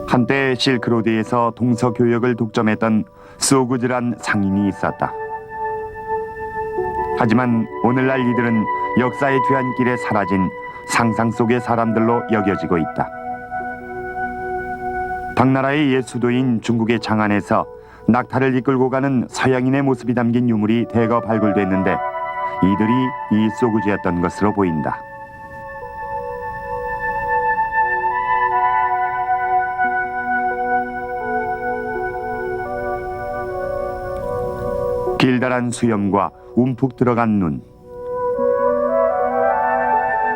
한때 실크로드에서 동서교역을 독점했던 소구즈란 상인이 있었다. 하지만 오늘날 이들은 역사의 뒤안길에 사라진 상상 속의 사람들로 여겨지고 있다. 당나라의 옛 수도인 중국의 장안에서 낙타를 이끌고 가는 서양인의 모습이 담긴 유물이 대거 발굴됐는데 이들이 이 소구즈였던 것으로 보인다. 길다란 수염과 움푹 들어간 눈.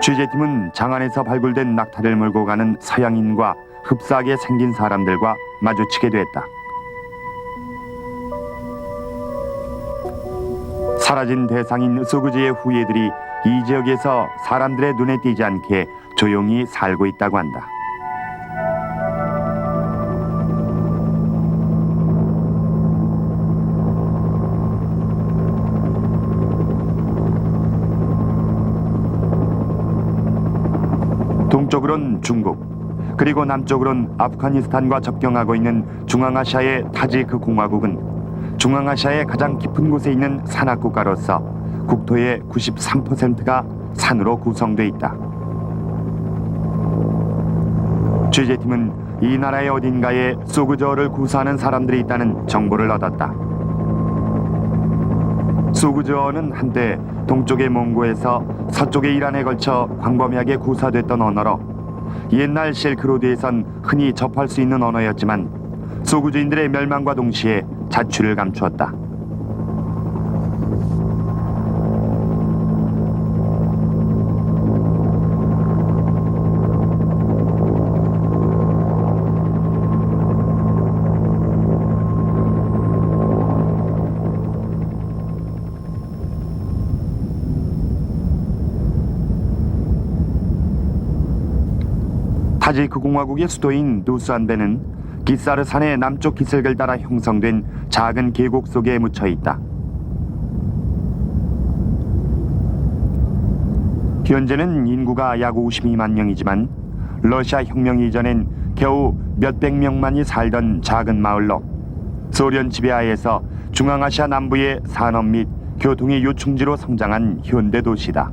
취재팀은 장안에서 발굴된 낙타를 몰고 가는 서양인과 흡사하게 생긴 사람들과 마주치게 됐다. 사라진 대상인 소구즈의 후예들이 이 지역에서 사람들의 눈에 띄지 않게 조용히 살고 있다고 한다. 동쪽으론 중국, 그리고 남쪽으론 아프가니스탄과 접경하고 있는 중앙아시아의 타지크 공화국은 중앙아시아의 가장 깊은 곳에 있는 산악국가로서 국토의 93%가 산으로 구성돼 있다. 취재팀은 이 나라의 어딘가에 소구저어를 구사하는 사람들이 있다는 정보를 얻었다. 소구저어는 한때 동쪽의 몽고에서 서쪽의 이란에 걸쳐 광범위하게 구사됐던 언어로 옛날 실크로드에선 흔히 접할 수 있는 언어였지만 소구주인들의 멸망과 동시에 자취를 감추었다. 타지크 공화국의 수도인 누스안베는 기사르 산의 남쪽 기슭을 따라 형성된 작은 계곡 속에 묻혀 있다. 현재는 인구가 약 52만 명이지만 러시아 혁명 이전엔 겨우 몇백 명만이 살던 작은 마을로 소련 지배하에서 중앙아시아 남부의 산업 및 교통의 요충지로 성장한 현대 도시다.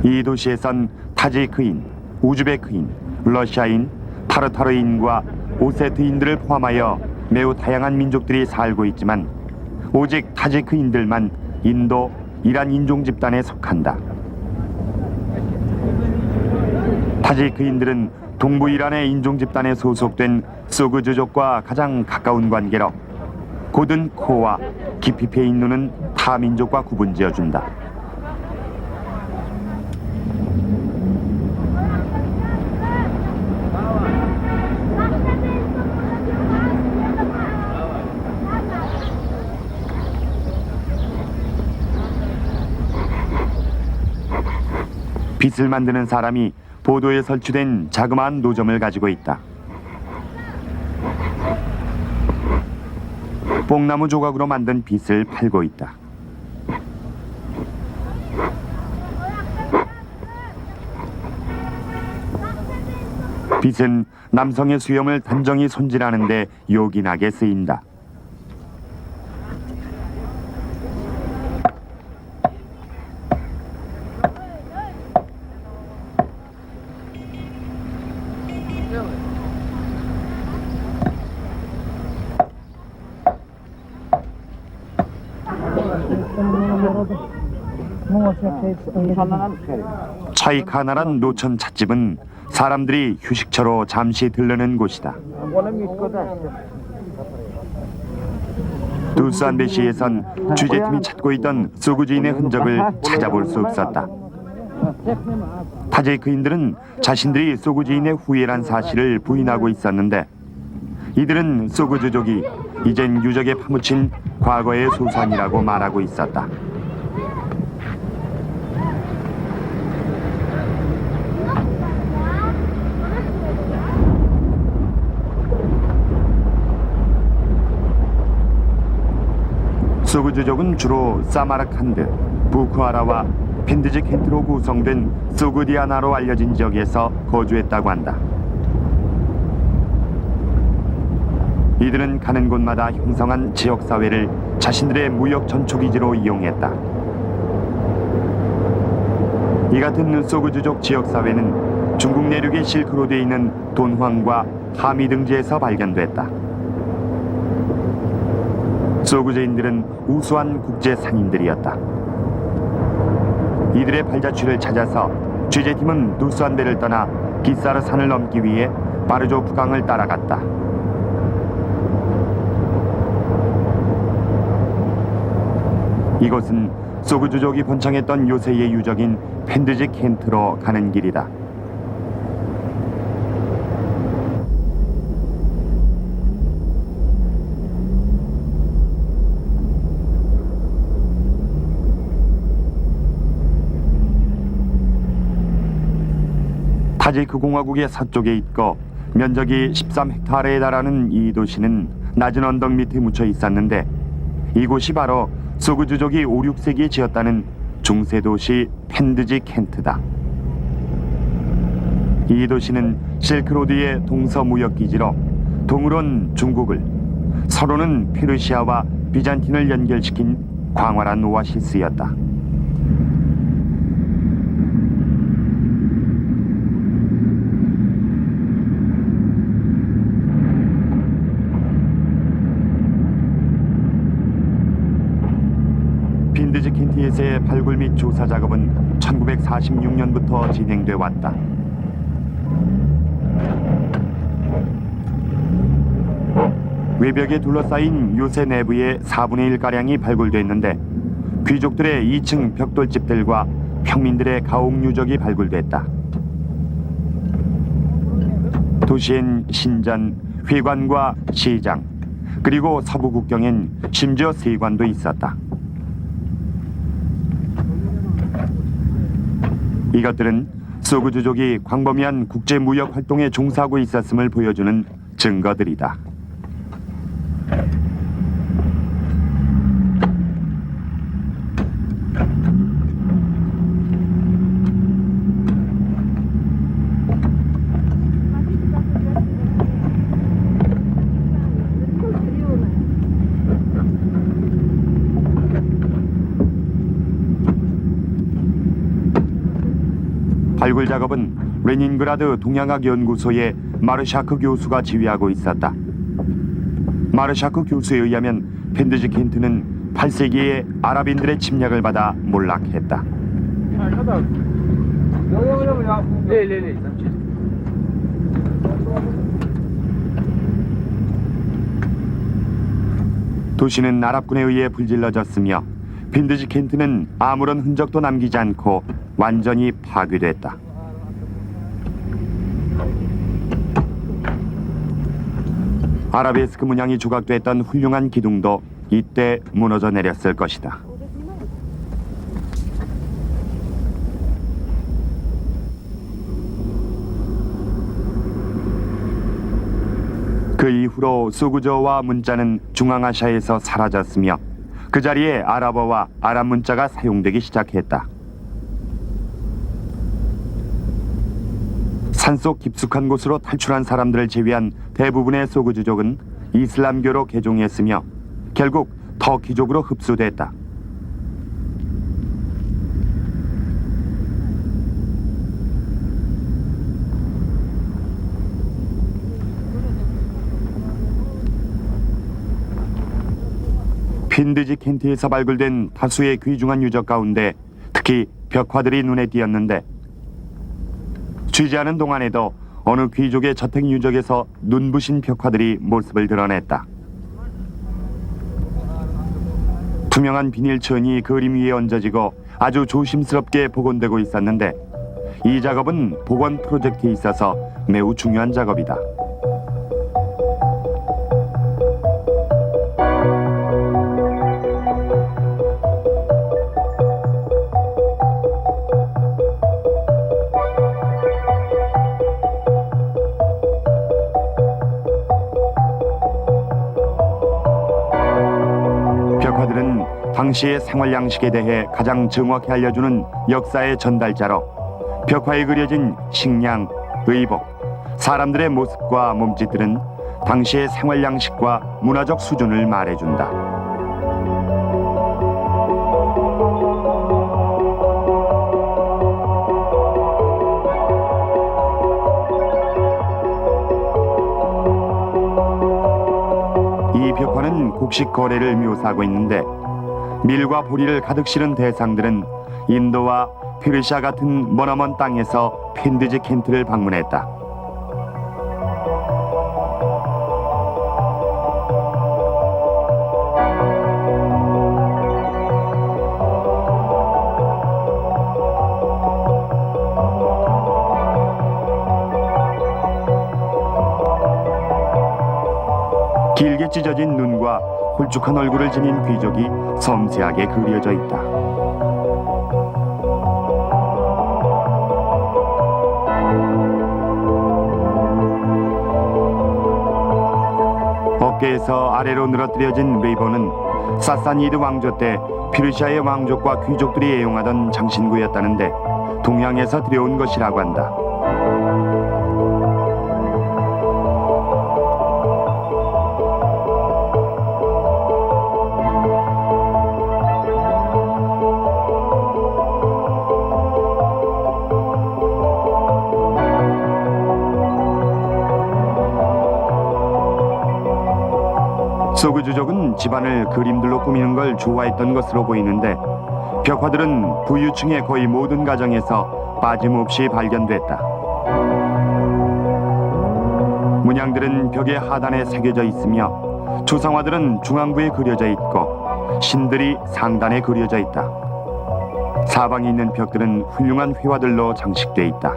이 도시에선 타지크인, 우즈베크인, 러시아인, 타르타르인과 오세트인들을 포함하여 매우 다양한 민족들이 살고 있지만 오직 타지크인들만 인도, 이란 인종 집단에 속한다. 타지크인들은 동부 이란의 인종 집단에 소속된 소그즈족과 가장 가까운 관계로 곧은 코와 깊이 패인 눈은 타 민족과 구분지어준다. 빗을 만드는 사람이 보도에 설치된 자그마한 노점을 가지고 있다. 뽕나무 조각으로 만든 빗을 팔고 있다. 빗은 남성의 수염을 단정히 손질하는 데 요긴하게 쓰인다. 차이카나란 노천 찻집은 사람들이 휴식처로 잠시 들르는 곳이다. 두스안베시에선 취재팀이 찾고 있던 소구주인의 흔적을 찾아볼 수 없었다. 타지크인들은 자신들이 소구주인의 후예란 사실을 부인하고 있었는데 이들은 소구주족이 이젠 유적에 파묻힌 과거의 소산이라고 말하고 있었다. 소그주족은 주로 사마르칸드, 부쿠아라와 핀드지 켄트로 구성된 소그디아나로 알려진 지역에서 거주했다고 한다. 이들은 가는 곳마다 형성한 지역사회를 자신들의 무역 전초기지로 이용했다. 이 같은 소그주족 지역사회는 중국 내륙의 실크로드에 있는 돈황과 하미 등지에서 발견됐다. 소그제인들은 우수한 국제 상인들이었다. 이들의 발자취를 찾아서 취재팀은 누스안베를 떠나 기사르 산을 넘기 위해 바르조 북강을 따라갔다. 이곳은 소그주족이 번창했던 요새의 유적인 펜드지 켄트로 가는 길이다. 타지크 공화국의 서쪽에 있고 면적이 13헥타르에 달하는 이 도시는 낮은 언덕 밑에 묻혀 있었는데 이곳이 바로 소그주족이 5, 6세기에 지었다는 중세 도시 펜드지 켄트다. 이 도시는 실크로드의 동서 무역 기지로 동으론 중국을, 서로는 페르시아와 비잔틴을 연결시킨 광활한 오아시스였다. 핀드지 켄트에서의 발굴 및 조사 작업은 1946년부터 진행돼 왔다. 외벽에 둘러싸인 요새 내부의 4분의 1가량이 발굴됐는데 귀족들의 2층 벽돌집들과 평민들의 가옥 유적이 발굴됐다. 도시엔 신전, 회관과 시장, 그리고 서부 국경엔 심지어 세관도 있었다. 이것들은 소그주족이 광범위한 국제무역 활동에 종사하고 있었음을 보여주는 증거들이다. 발굴 작업은 레닌그라드 동양학 연구소의 마르샤크 교수가 지휘하고 있었다. 마르샤크 교수에 의하면 펜드지 켄트는 8세기에 아랍인들의 침략을 받아 몰락했다. 도시는 아랍군에 의해 불질러졌으며 펜드지 켄트는 아무런 흔적도 남기지 않고 완전히 파괴됐다. 아라베스크 문양이 조각됐던 훌륭한 기둥도 이때 무너져 내렸을 것이다. 그 이후로 소그저와 문자는 중앙아시아에서 사라졌으며 그 자리에 아랍어와 아랍 문자가 사용되기 시작했다. 산속 깊숙한 곳으로 탈출한 사람들을 제외한 대부분의 소그주족은 이슬람교로 개종했으며 결국 터키족으로 흡수됐다. 핀드지 켄트에서 발굴된 다수의 귀중한 유적 가운데 특히 벽화들이 눈에 띄었는데 취재하는 동안에도 어느 귀족의 저택 유적에서 눈부신 벽화들이 모습을 드러냈다. 투명한 비닐천이 그림 위에 얹어지고 아주 조심스럽게 복원되고 있었는데 이 작업은 복원 프로젝트에 있어서 매우 중요한 작업이다. 당시의 생활 양식에 대해 가장 정확히 알려주는 역사의 전달자로 벽화에 그려진 식량, 의복, 사람들의 모습과 몸짓들은 당시의 생활 양식과 문화적 수준을 말해준다. 이 벽화는 곡식 거래를 묘사하고 있는데 밀과 보리를 가득 실은 대상들은 인도와 페르시아 같은 머나먼 땅에서 핀드지 켄트를 방문했다. 길게 찢어진 눈과 홀쭉한 얼굴을 지닌 귀족이 섬세하게 그려져 있다. 어깨에서 아래로 늘어뜨려진 리본은 사사니드 왕조 때 페르시아의 왕족과 귀족들이 애용하던 장신구였다는데 동양에서 들여온 것이라고 한다. 소그주족은 집안을 그림들로 꾸미는 걸 좋아했던 것으로 보이는데 벽화들은 부유층의 거의 모든 가정에서 빠짐없이 발견됐다. 문양들은 벽의 하단에 새겨져 있으며 조상화들은 중앙부에 그려져 있고 신들이 상단에 그려져 있다. 사방에 있는 벽들은 훌륭한 회화들로 장식돼 있다.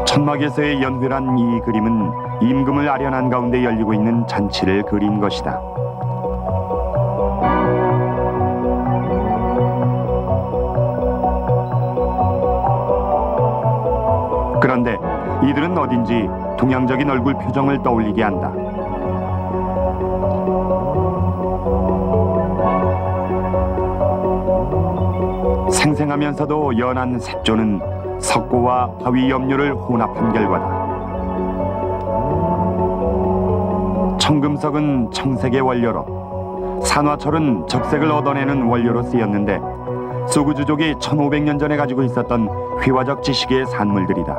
천막에서의 연회란 이 그림은 임금을 아련한 가운데 열리고 있는 잔치를 그린 것이다. 그런데 이들은 어딘지 동양적인 얼굴 표정을 떠올리게 한다. 생생하면서도 연한 색조는 석고와 바위 염료를 혼합한 결과다. 청금석은 청색의 원료로, 산화철은 적색을 얻어내는 원료로 쓰였는데 소그주족이 1500년 전에 가지고 있었던 회화적 지식의 산물들이다.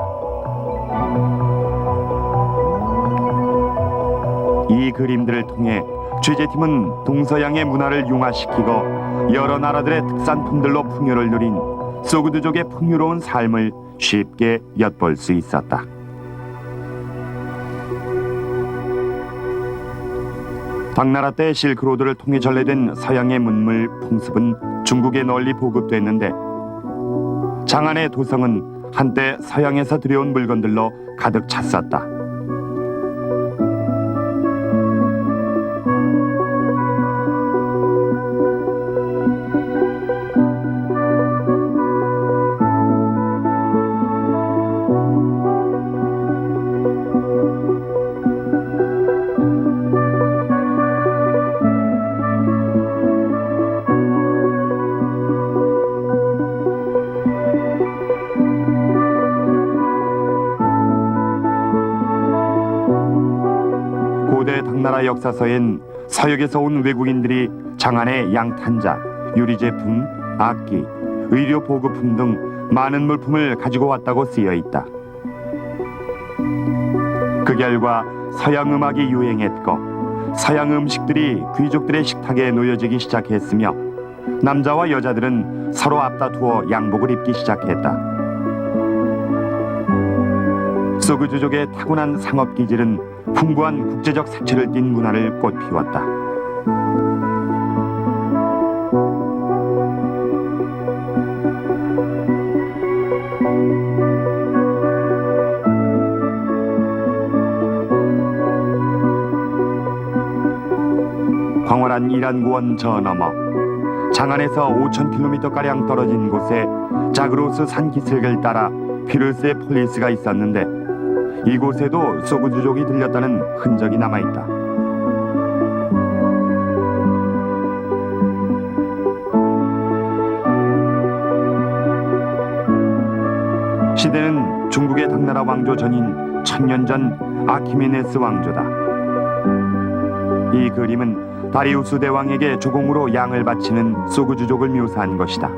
이 그림들을 통해 취재팀은 동서양의 문화를 융화시키고 여러 나라들의 특산품들로 풍요를 누린 소그드족의 풍요로운 삶을 쉽게 엿볼 수 있었다. 당나라 때 실크로드를 통해 전래된 서양의 문물 풍습은 중국에 널리 보급됐는데 장안의 도성은 한때 서양에서 들여온 물건들로 가득 찼었다. 고대 당나라 역사서엔 서역에서 온 외국인들이 장안의 양탄자, 유리제품, 악기, 의료 보급품 등 많은 물품을 가지고 왔다고 쓰여 있다. 그 결과 서양 음악이 유행했고 서양 음식들이 귀족들의 식탁에 놓여지기 시작했으며 남자와 여자들은 서로 앞다투어 양복을 입기 시작했다. 소그주족의 타고난 상업 기질은 풍부한 국제적 색채를 띤 문화를 꽃피웠다. 광활한 이란구원 저 너머 장안에서 5000km가량 떨어진 곳에 자그로스 산 기슭을 따라 피르스의 폴리스가 있었는데 이곳에도 소구주족이 들렸다는 흔적이 남아있다. 시대는 중국의 당나라 왕조 전인 1000년 전 아키메네스 왕조다. 이 그림은 다리우스 대왕에게 조공으로 양을 바치는 소구주족을 묘사한 것이다.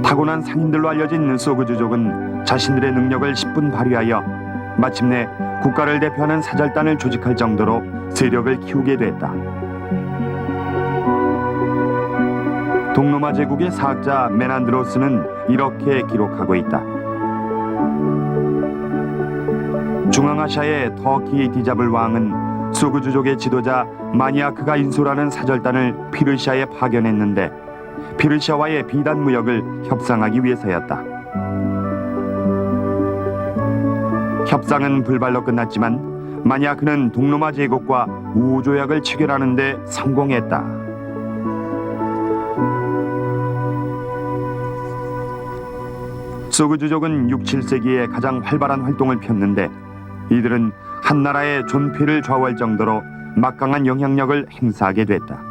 타고난 상인들로 알려진 소구주족은 자신들의 능력을 10분 발휘하여 마침내 국가를 대표하는 사절단을 조직할 정도로 세력을 키우게 됐다. 동로마 제국의 사학자 메난드로스는 이렇게 기록하고 있다. 중앙아시아의 터키 디자블 왕은 소구주족의 지도자 마니아크가 인솔하는 사절단을 피르시아에 파견했는데 피르시아와의 비단 무역을 협상하기 위해서였다. 협상은 불발로 끝났지만 마니아크는 동로마 제국과 우호조약을 체결하는 데 성공했다. 소구주족은 6, 7세기에 가장 활발한 활동을 폈는데 이들은 한 나라의 존폐를 좌우할 정도로 막강한 영향력을 행사하게 됐다.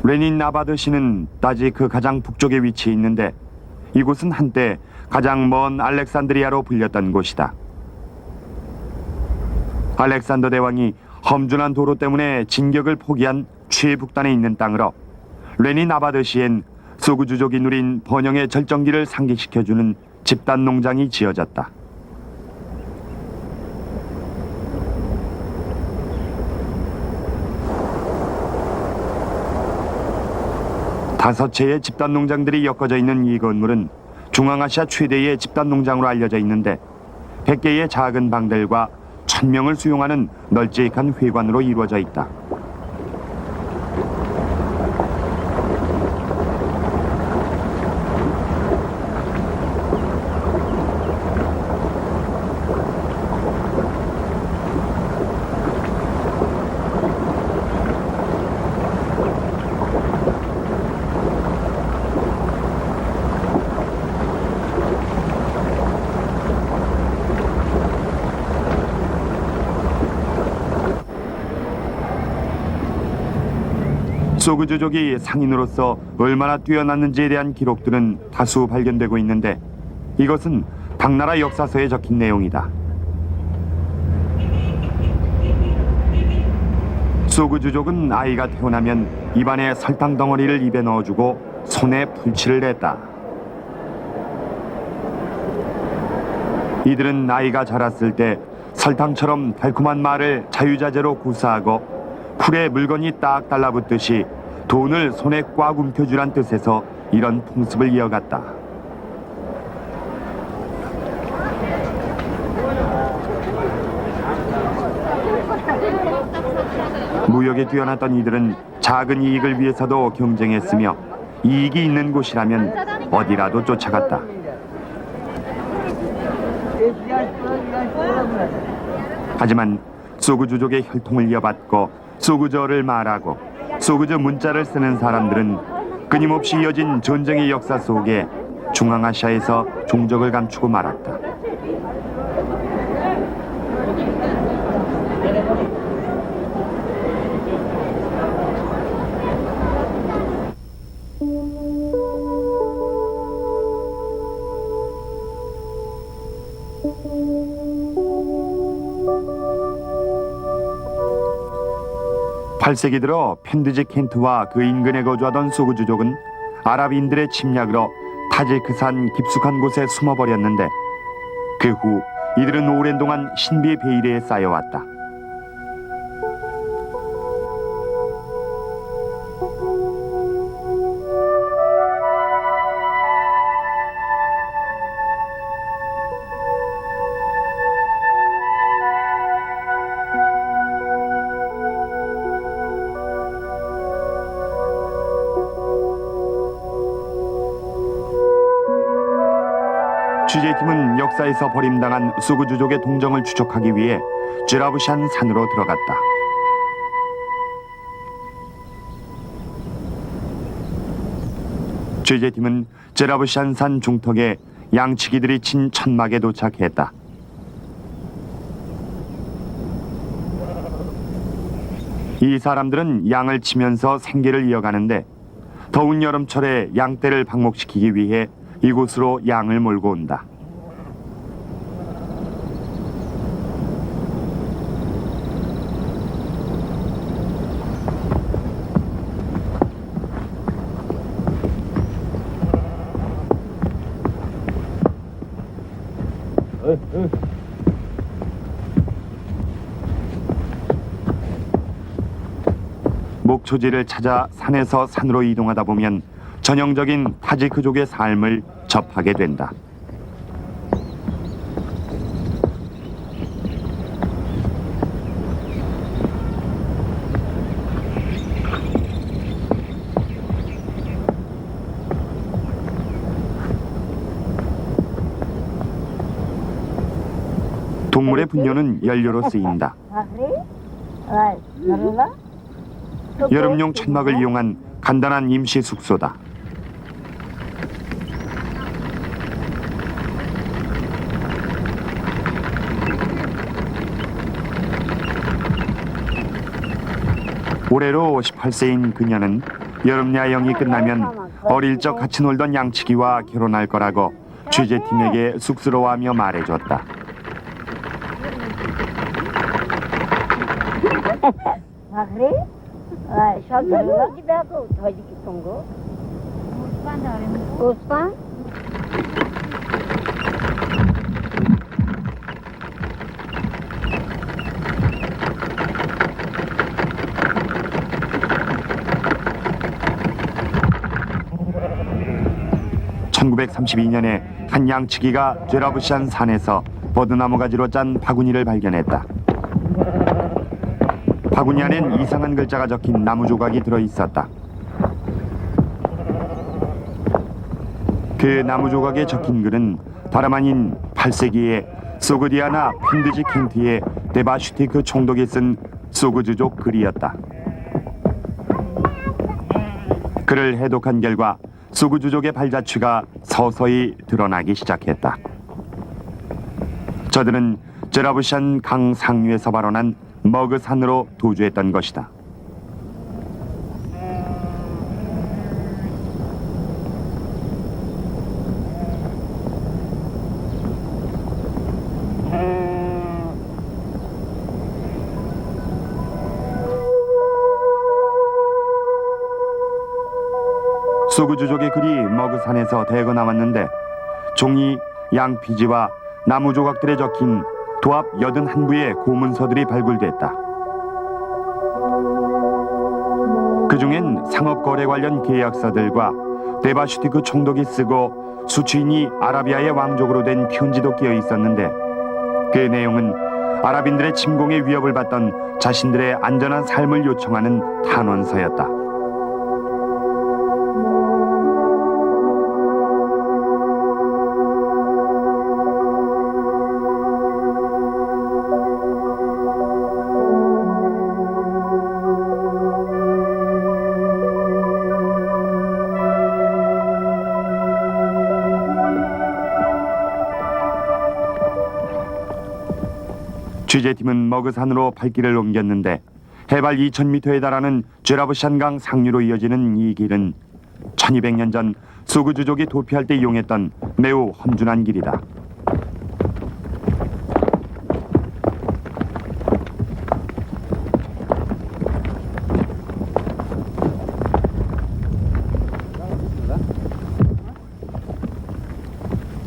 레닌 나바드시는 따지크 가장 북쪽에 위치해 있는데 이곳은 한때 가장 먼 알렉산드리아로 불렸던 곳이다. 알렉산더 대왕이 험준한 도로 때문에 진격을 포기한 최북단에 있는 땅으로 레닌 나바드시엔 소구주족이 누린 번영의 절정기를 상기시켜주는 집단 농장이 지어졌다. 다섯 채의 집단 농장들이 엮어져 있는 이 건물은 중앙아시아 최대의 집단 농장으로 알려져 있는데 100개의 작은 방들과 1000명을 수용하는 널찍한 회관으로 이루어져 있다. 소구주족이 상인으로서 얼마나 뛰어났는지에 대한 기록들은 다수 발견되고 있는데 이것은 당나라 역사서에 적힌 내용이다. 소구주족은 아이가 태어나면 입안에 설탕 덩어리를 입에 넣어주고 손에 풀칠을 냈다. 이들은 아이가 자랐을 때 설탕처럼 달콤한 말을 자유자재로 구사하고 풀에 물건이 딱 달라붙듯이 돈을 손에 꽉 움켜주란 뜻에서 이런 풍습을 이어갔다. 무역에 뛰어났던 이들은 작은 이익을 위해서도 경쟁했으며 이익이 있는 곳이라면 어디라도 쫓아갔다. 하지만 소구주족의 혈통을 이어받고 소구저를 말하고 소구저 문자를 쓰는 사람들은 끊임없이 이어진 전쟁의 역사 속에 중앙아시아에서 종적을 감추고 말았다. (8세기) 들어 펜드지 켄트와 그 인근에 거주하던 소구주족은 아랍인들의 침략으로 타지크산 깊숙한 곳에 숨어버렸는데 그 후 이들은 오랜 동안 신비의 베일에 쌓여왔다. 취재팀은 역사에서 버림당한 소그주족의 동정을 추적하기 위해 제라브샨 산으로 들어갔다. 취재팀은 제라브샨 산 중턱에 양치기들이 친 천막에 도착했다. 이 사람들은 양을 치면서 생계를 이어가는데 더운 여름철에 양떼를 방목시키기 위해 이곳으로 양을 몰고 온다. 목초지를 찾아 산에서 산으로 이동하다 보면 전형적인 타지크족의 삶을 접하게 된다. 동물의 분뇨는 연료로 쓰인다. 여름용 천막을 이용한 간단한 임시 숙소다. 올해로 18세인 그녀는 여름 야영이 끝나면 어릴 적 같이 놀던 양치기와 결혼할 거라고 취재팀에게 쑥스러워하며 말해줬다. (1932년에) 한 양치기가 제라브샨 산에서 버드나무 가지로 짠 바구니를 발견했다. 바구니 안엔 이상한 글자가 적힌 나무 조각이 들어있었다. 그 나무 조각에 적힌 글은 다름 아닌 8세기에 소그디아나 핀드지 켄트의 데바슈티크 총독이 쓴 소그주족 글이었다. 글을 해독한 결과 소그주족의 발자취가 서서히 드러나기 시작했다. 저들은 제라브샨 강 상류에서 발원한 머그산으로 도주했던 것이다. 소그주족의 글이 머그산에서 대거 남았는데 종이, 양피지와 나무 조각들에 적힌 도합 81부의 고문서들이 발굴됐다. 그중엔 상업거래 관련 계약서들과 데바슈티크 총독이 쓰고 수취인이 아라비아의 왕족으로 된 편지도 끼어 있었는데 그 내용은 아랍인들의 침공의 위협을 받던 자신들의 안전한 삶을 요청하는 탄원서였다. 취재팀은 머그산으로 발길을 옮겼는데 해발 2000m에 달하는 제라브샨강 상류로 이어지는 이 길은 1200년 전 소그주족이 도피할 때 이용했던 매우 험준한 길이다.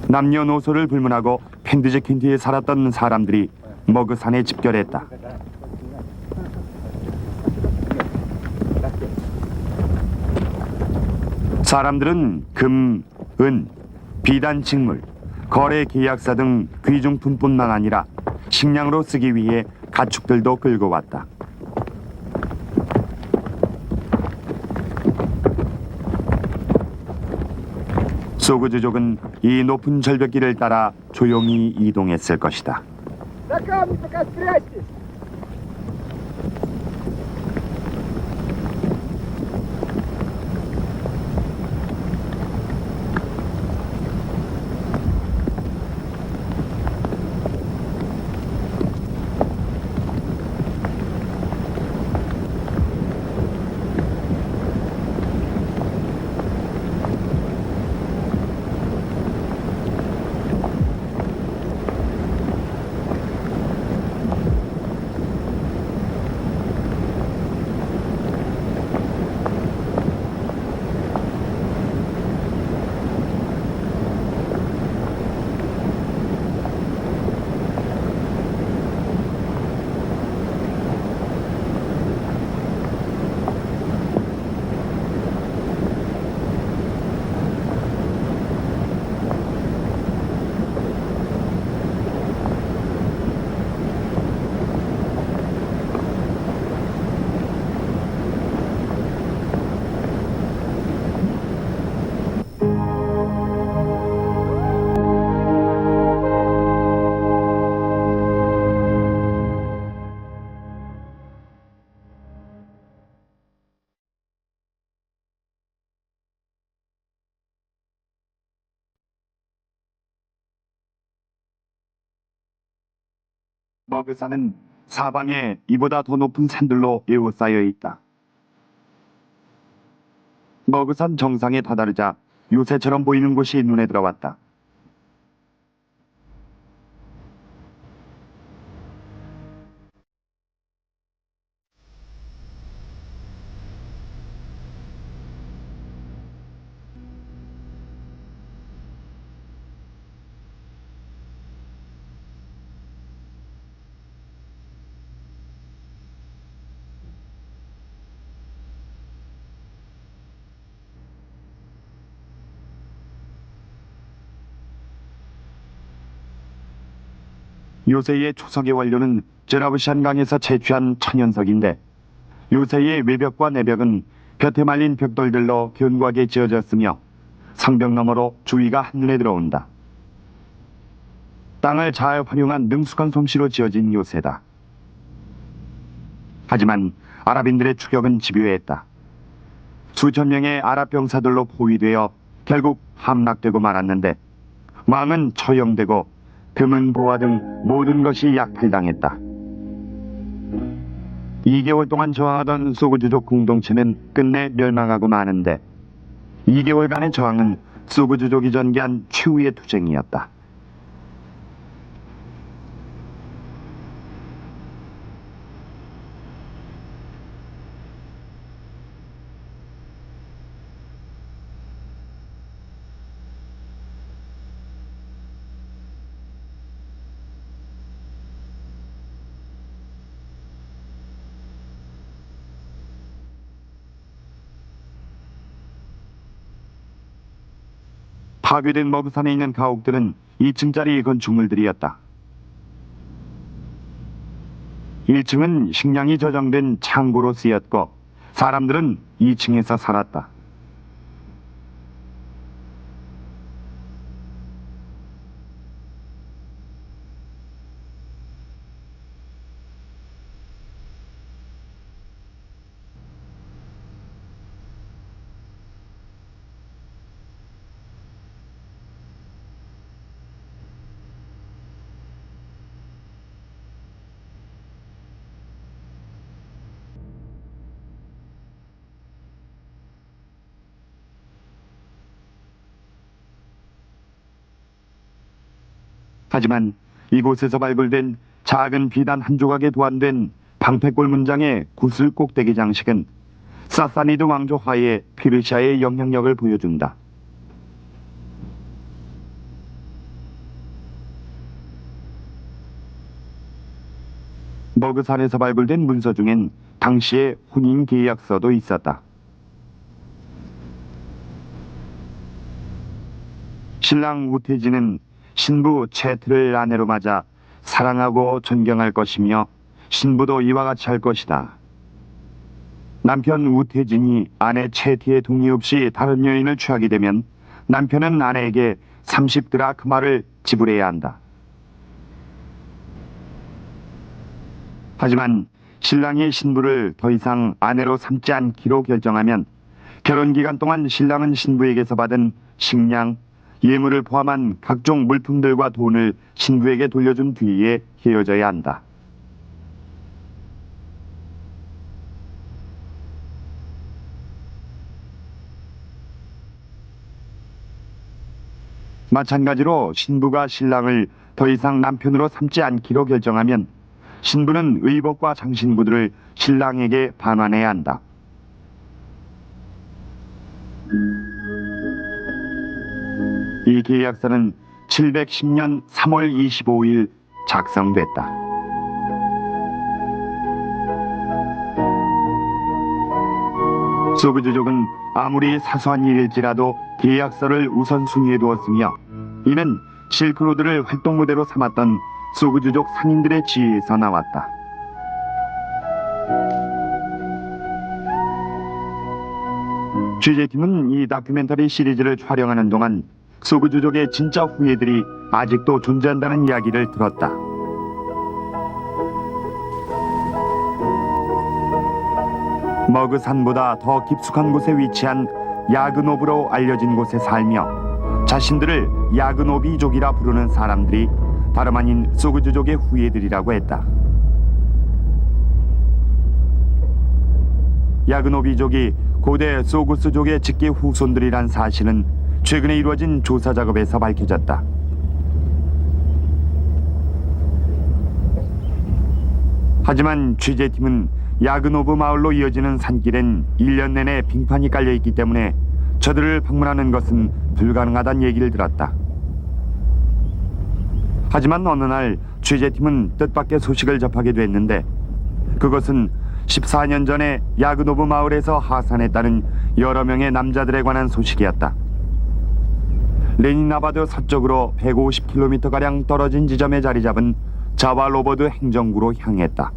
남녀노소를 불문하고 펜드제 퀸티에 살았던 사람들이 머그산에 집결했다. 사람들은 금, 은, 비단 직물, 거래 계약서 등 귀중품뿐만 아니라 식량으로 쓰기 위해 가축들도 끌고 왔다. 소그즈족은 이 높은 절벽길을 따라 조용히 이동했을 것이다. На камни пока спрячьтесь! 머그산은 사방에 이보다 더 높은 산들로 에워싸여 있다. 머그산 정상에 다다르자 요새처럼 보이는 곳이 눈에 들어왔다. 요새의 초석의 원료는 제라브시안 강에서 채취한 천연석인데 요새의 외벽과 내벽은 볕에 말린 벽돌들로 견고하게 지어졌으며 성벽 너머로 주위가 한눈에 들어온다. 땅을 잘 활용한 능숙한 솜씨로 지어진 요새다. 하지만 아랍인들의 추격은 집요했다. 수천 명의 아랍 병사들로 포위되어 결국 함락되고 말았는데 왕은 처형되고 금은 보화 등 모든 것이 약탈당했다. 2개월 동안 저항하던 소그주족 공동체는 끝내 멸망하고 마는데 2개월간의 저항은 소그주족이 전개한 최후의 투쟁이었다. 파괴된 머그산에 있는 가옥들은 2층짜리 건축물들이었다. 1층은 식량이 저장된 창고로 쓰였고 사람들은 2층에서 살았다. 하지만 이곳에서 발굴된 작은 비단 한 조각에 도안된 방패골 문장의 구슬 꼭대기 장식은 사사니드 왕조 하에 페르시아의 영향력을 보여준다. 머그산에서 발굴된 문서 중엔 당시의 혼인 계약서도 있었다. 신랑 우태지는 신부 체트를 아내로 맞아 사랑하고 존경할 것이며 신부도 이와 같이 할 것이다. 남편 우태진이 아내 체티의 동의 없이 다른 여인을 취하게 되면 남편은 아내에게 30드라크마를 지불해야 한다. 하지만 신랑이 신부를 더 이상 아내로 삼지 않기로 결정하면 결혼 기간 동안 신랑은 신부에게서 받은 식량, 예물을 포함한 각종 물품들과 돈을 신부에게 돌려준 뒤에 헤어져야 한다. 마찬가지로 신부가 신랑을 더 이상 남편으로 삼지 않기로 결정하면 신부는 의복과 장신구들을 신랑에게 반환해야 한다. 이 계약서는 710년 3월 25일 작성됐다. 소그주족은 아무리 사소한 일일지라도 계약서를 우선순위에 두었으며 이는 실크로드를 활동 무대로 삼았던 소그주족 상인들의 지혜에서 나왔다. 취재팀은 이 다큐멘터리 시리즈를 촬영하는 동안 소그주족의 진짜 후예들이 아직도 존재한다는 이야기를 들었다. 머그산보다 더 깊숙한 곳에 위치한 야그노브로 알려진 곳에 살며 자신들을 야그노비족이라 부르는 사람들이 다름 아닌 소그주족의 후예들이라고 했다. 야그노비족이 고대 소구스족의 직계 후손들이란 사실은 최근에 이루어진 조사 작업에서 밝혀졌다. 하지만 취재팀은 야그노브 마을로 이어지는 산길엔 1년 내내 빙판이 깔려있기 때문에 저들을 방문하는 것은 불가능하다는 얘기를 들었다. 하지만 어느 날 취재팀은 뜻밖의 소식을 접하게 됐는데 그것은 14년 전에 야그노브 마을에서 하산했다는 여러 명의 남자들에 관한 소식이었다. 레닌나바드 서쪽으로 150km가량 떨어진 지점에 자리 잡은 자왈로버드 행정구로 향했다.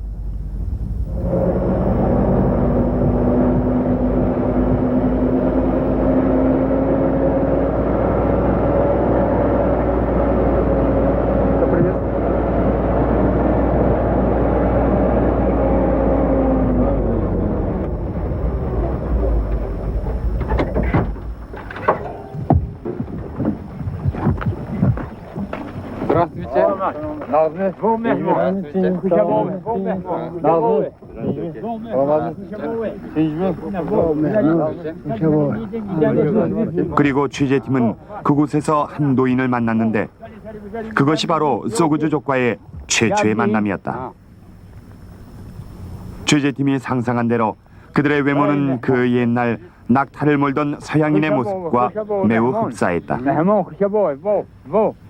그리고 취재팀은 그곳에서 한 노인을 만났는데 그것이 바로 소그주족과의 최초의 만남이었다. 취재팀이 상상한 대로 그들의 외모는 그 옛날 낙타를 몰던 서양인의 모습과 매우 흡사했다.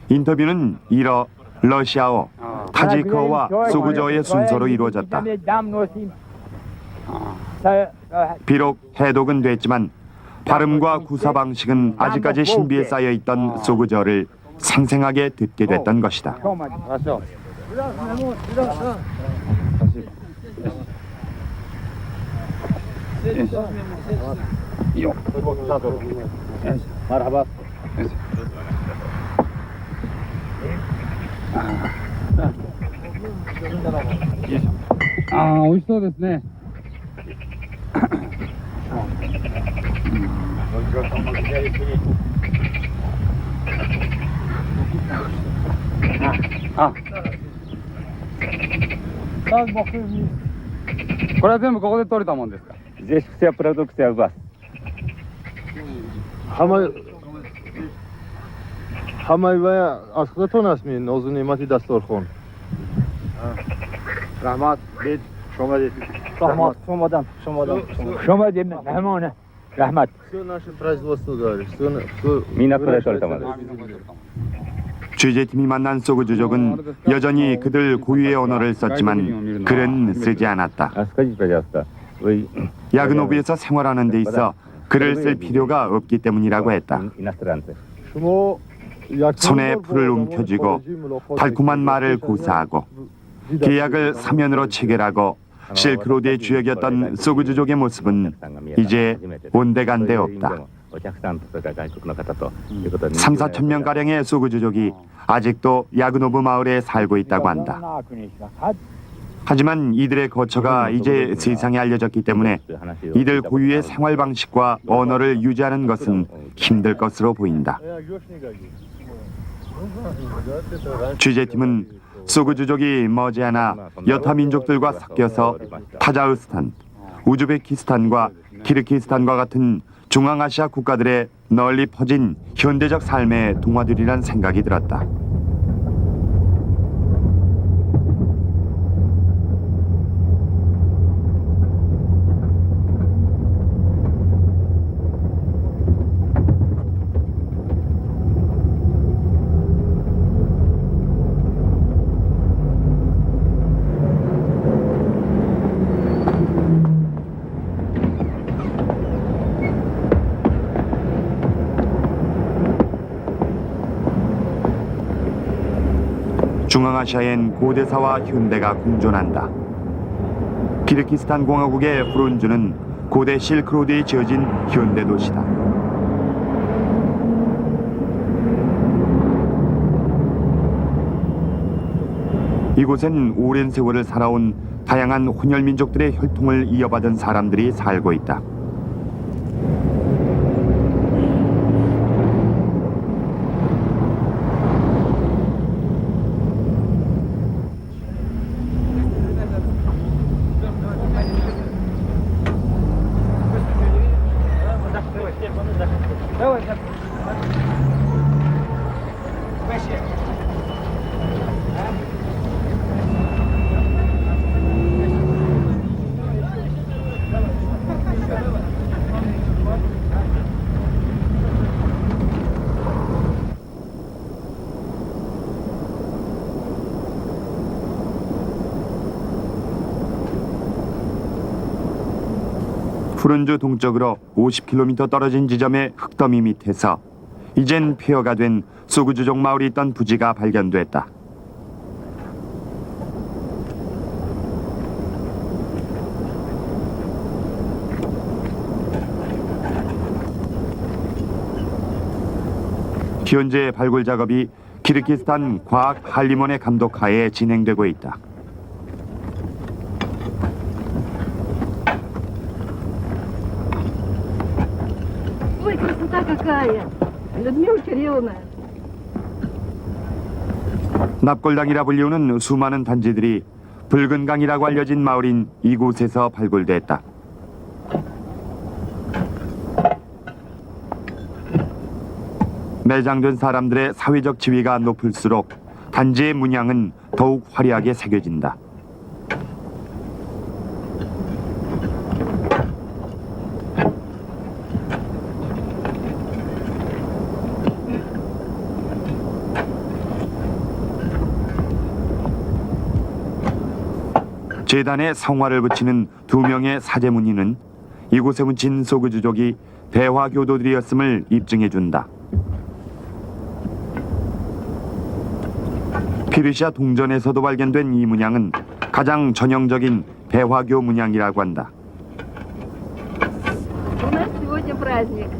인터뷰는 일어, 러시아어, 타지크어와 소그저어의 순서로 이루어졌다. 비록 해독은 됐지만 발음과 구사 방식은 아직까지 신비에 쌓여있던 소그저어를 생생하게 듣게 됐던 것이다. 아, 美味しそうですね。これは全部ここで取れたもんですか。Здесь вся продукция у вас. Համայվայ ասխտոն ասմին օզունի մատի դաստորխոն Rahmat bed şoma de. Rahmat şoma de mehmane. Rahmat. Всё наше производство говоришь, всё Mina продажа. 취재팀이 만난 소그주족은 여전히 그들 고유의 언어를 썼지만 글은 쓰지 않았다. Скажите, пожалуйста, вы 야그노브에서 생활하는 데 있어 글을 쓸 필요가 없기 때문이라고 했다. иностранцы. 손에 풀을 움켜쥐고 달콤한 말을 고사하고 계약을 사면으로 체결하고 실크로드의 주역이었던 소그주족의 모습은 이제 온데간데 없다. お客さんとそれから外国の方ということで 3、 4천 명 가량의 소그주족이 아직도 야그노브 마을에 살고 있다고 한다. 하지만 이들의 거처가 이제 세상에 알려졌기 때문에 이들 고유의 생활 방식과 언어를 유지하는 것은 힘들 것으로 보인다. 취재팀은 소그주족이 머지않아 여타 민족들과 섞여서 타자흐스탄, 우즈베키스탄과 키르기스탄과 같은 중앙아시아 국가들의 널리 퍼진 현대적 삶의 동화들이란 생각이 들었다. 중앙아시아엔 고대사와 현대가 공존한다. 키르기스탄 공화국의 후룬주는 고대 실크로드에 지어진 현대 도시다. 이곳엔 오랜 세월을 살아온 다양한 혼혈 민족들의 혈통을 이어받은 사람들이 살고 있다. 후른주 동쪽으로 50km 떨어진 지점의 흙더미 밑에서 이젠 폐허가 된 소그주족 마을이 있던 부지가 발견됐다. 현재 발굴 작업이 키르기스탄 과학 한림원의 감독하에 진행되고 있다. Ой, красота какая! Людмила Кирилловна. 납골당이라 불리우는 수많은 단지들이 붉은 강이라고 알려진 마을인 이곳에서 발굴됐다. 매장된 사람들의 사회적 지위가 높을수록 단지의 문양은 더욱 화려하게 새겨진다. 재단에 성화를 붙이는 2명의 사제문인은 이곳에 묻힌 소그주족이 대화교도들이었음을 입증해준다. 피르시아 동전에서도 발견된 이 문양은 가장 전형적인 대화교 문양이라고 한다. У нас сегодня праздник.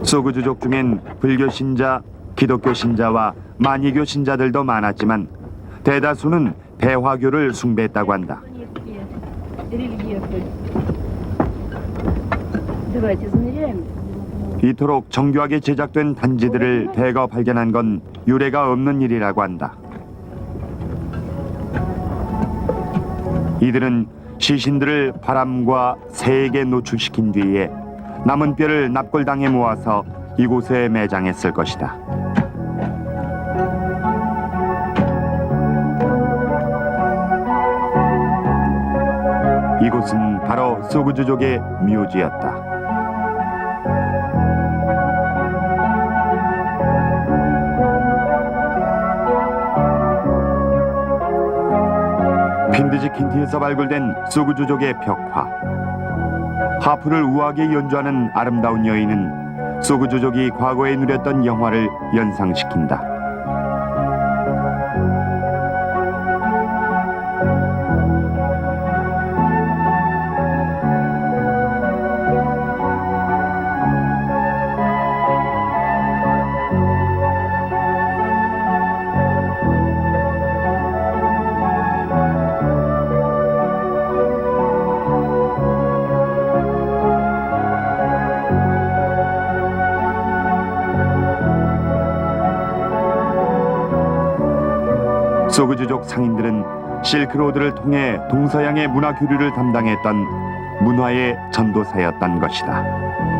소그주족 중엔 불교 신자, 기독교 신자와 만이교 신자들도 많았지만 대다수는 대화교를 숭배했다고 한다. Рельефы. Давайте замеряем. 이토록 정교하게 제작된 단지들을 대거 발견한 건 유례가 없는 일이라고 한다. 이들은 시신들을 바람과 새에게 노출시킨 뒤에 남은 뼈를 납골당에 모아서 이곳에 매장했을 것이다. 이곳은 바로 소그주족의 묘지였다. 핀드지 킨티에서 발굴된 소그주족의 벽화. 하프를 우아하게 연주하는 아름다운 여인은 소그주족이 과거에 누렸던 영화를 연상시킨다. 소그주족 상인들은 실크로드를 통해 동서양의 문화 교류를 담당했던 문화의 전도사였던 것이다.